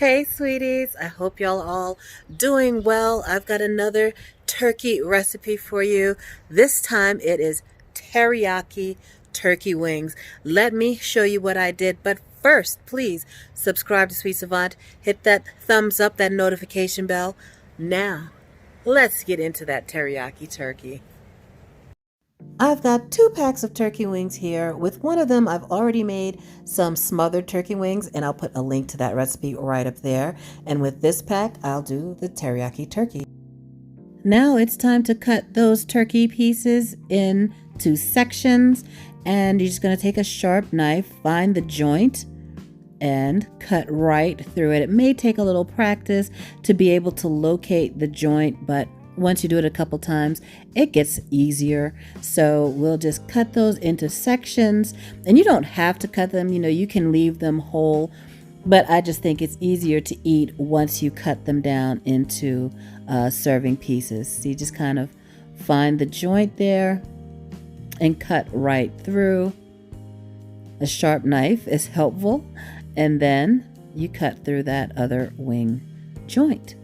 Hey, sweeties. I hope y'all all doing well. I've got another turkey recipe for you. This time it is teriyaki turkey wings. Let me show you what I did. But first, please subscribe to Sweet Savant. Hit that thumbs up, that notification bell. Now, let's get into that teriyaki turkey. I've got 2 packs of turkey wings here. With one of them, I've already made some smothered turkey wings, and I'll put a link to that recipe right up there. And with this pack, I'll do the teriyaki turkey. Now it's time to cut those turkey pieces into sections, and you're just going to take a sharp knife, find the joint, and cut right through it. It may take a little practice to be able to locate the joint, but once you do it a couple times, it gets easier. So we'll just cut those into sections, and you don't have to cut them, you can leave them whole, but I just think it's easier to eat once you cut them down into serving pieces. So you just kind of find the joint there and cut right through. A sharp knife is helpful, and then you cut through that other wing joint.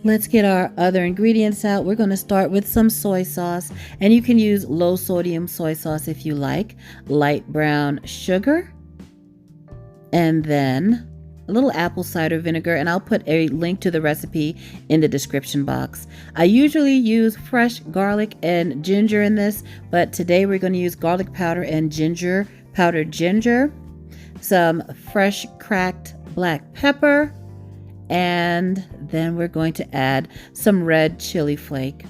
Let's get our other ingredients out. We're going to start with some soy sauce, and you can use low sodium soy sauce if you like, light brown sugar, and then a little apple cider vinegar, and I'll put a link to the recipe in the description box. I usually use fresh garlic and ginger in this, but today we're going to use garlic powder and powdered ginger, some fresh cracked black pepper, and then we're going to add some red chili flake.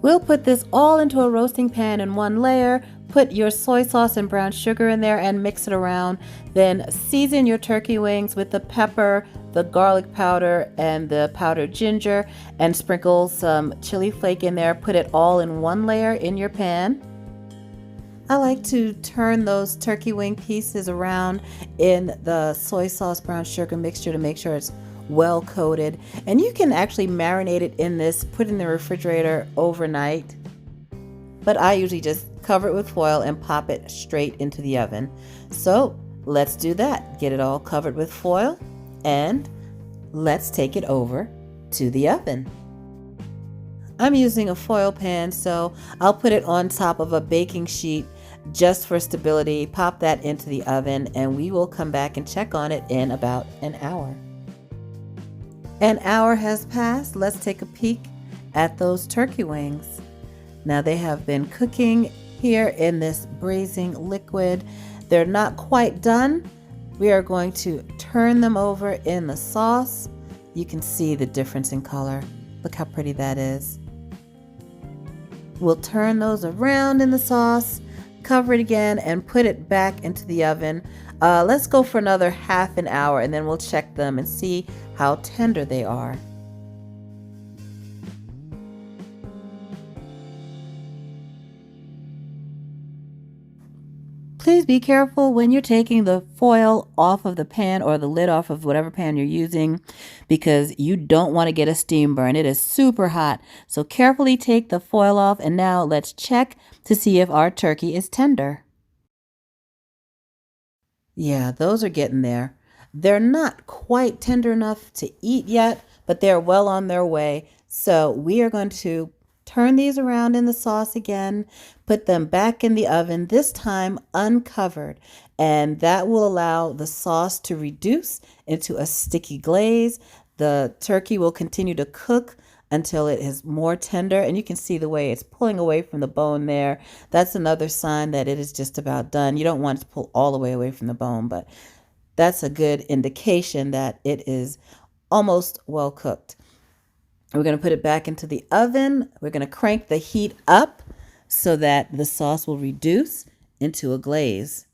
We'll put this all into a roasting pan in one layer. Put your soy sauce and brown sugar in there and mix it around. Then season your turkey wings with the pepper, the garlic powder, and the powdered ginger, and sprinkle some chili flake in there. Put it all in one layer in your pan. I like to turn those turkey wing pieces around in the soy sauce brown sugar mixture to make sure it's well coated. And you can actually marinate it in this, put it in the refrigerator overnight. But I usually just cover it with foil and pop it straight into the oven. So let's do that. Get it all covered with foil, and let's take it over to the oven. I'm using a foil pan, so I'll put it on top of a baking sheet just for stability. Pop that into the oven, and we will come back and check on it in about an hour. An hour has passed. Let's take a peek at those turkey wings. Now they have been cooking here in this braising liquid. They're not quite done. We are going to turn them over in the sauce. You can see the difference in color. Look how pretty that is. We'll turn those around in the sauce, cover it again, and put it back into the oven. Let's go for another half an hour, and then we'll check them and see how tender they are. Please be careful when you're taking the foil off of the pan or the lid off of whatever pan you're using, because you don't want to get a steam burn. It is super hot. So carefully take the foil off, and now let's check to see if our turkey is tender. Yeah, those are getting there. They're not quite tender enough to eat yet, but they're well on their way. So we are going to turn these around in the sauce again, put them back in the oven, this time uncovered, and that will allow the sauce to reduce into a sticky glaze. The turkey will continue to cook until it is more tender, and you can see the way it's pulling away from the bone there. That's another sign that it is just about done. You don't want it to pull all the way away from the bone, but that's a good indication that it is almost well cooked. We're going to put it back into the oven. We're going to crank the heat up so that the sauce will reduce into a glaze.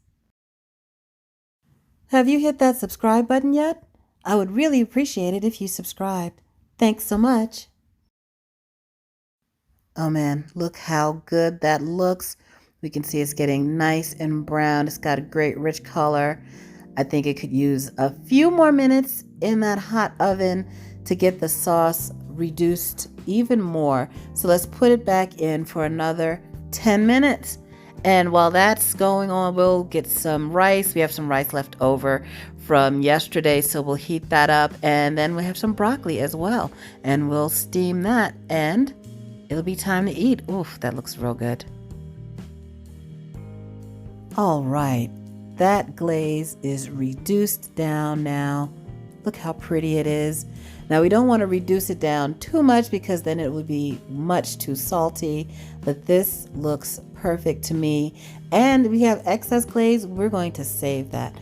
Have you hit that subscribe button yet? I would really appreciate it if you subscribed. Thanks so much. Oh man, look how good that looks. We can see it's getting nice and brown. It's got a great rich color. I think it could use a few more minutes in that hot oven to get the sauce reduced even more. So let's put it back in for another 10 minutes And while that's going on, we'll get some rice. We have some rice left over from yesterday, so we'll heat that up. And then we have some broccoli as well, and we'll steam that, and it'll be time to eat. Oof, that looks real good. All right, that glaze is reduced down now. Look how pretty it is. Now we don't want to reduce it down too much because then it would be much too salty, but this looks perfect to me. And we have excess glaze, we're going to save that.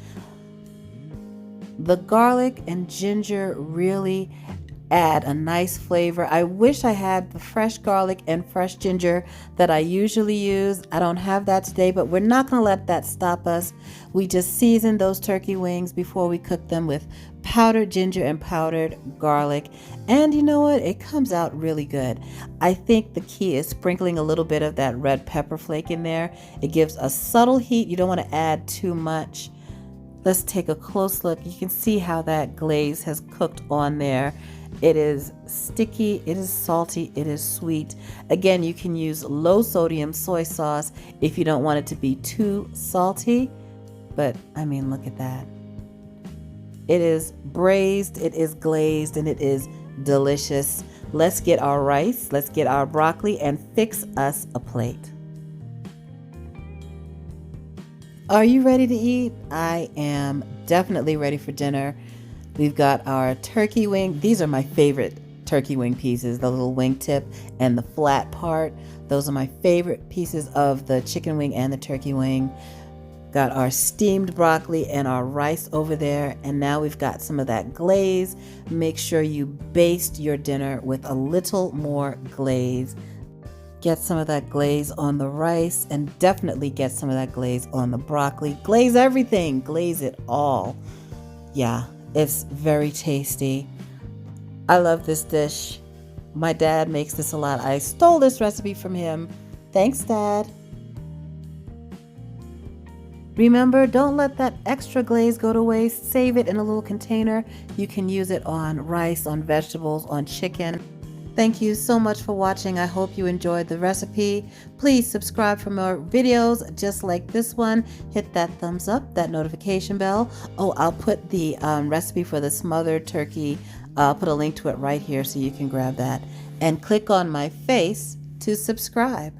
The garlic and ginger really add a nice flavor. I wish I had the fresh garlic and fresh ginger that I usually use. I don't have that today, but we're not going to let that stop us. We just season those turkey wings before we cook them with powdered ginger and powdered garlic. And you know what? It comes out really good. I think the key is sprinkling a little bit of that red pepper flake in there. It gives a subtle heat. You don't want to add too much. Let's take a close look. You can see how that glaze has cooked on there. It is sticky, it is salty, it is sweet. Again, you can use low sodium soy sauce if you don't want it to be too salty. But I mean, look at that. It is braised, it is glazed, and it is delicious. Let's get our rice, let's get our broccoli, and fix us a plate. Are you ready to eat? I am definitely ready for dinner. We've got our turkey wing. These are my favorite turkey wing pieces, the little wing tip and the flat part. Those are my favorite pieces of the chicken wing and the turkey wing. Got our steamed broccoli and our rice over there. And now we've got some of that glaze. Make sure you baste your dinner with a little more glaze. Get some of that glaze on the rice, and definitely get some of that glaze on the broccoli. Glaze everything, glaze it all. Yeah, it's very tasty. I love this dish. My dad makes this a lot. I stole this recipe from him. Thanks, Dad. Remember, don't let that extra glaze go to waste. Save it in a little container. You can use it on rice, on vegetables, on chicken. Thank you so much for watching. I hope you enjoyed the recipe. Please subscribe for more videos just like this one. Hit that thumbs up, that notification bell. Oh, I'll put the recipe for the smothered turkey. I'll put a link to it right here so you can grab that. And click on my face to subscribe.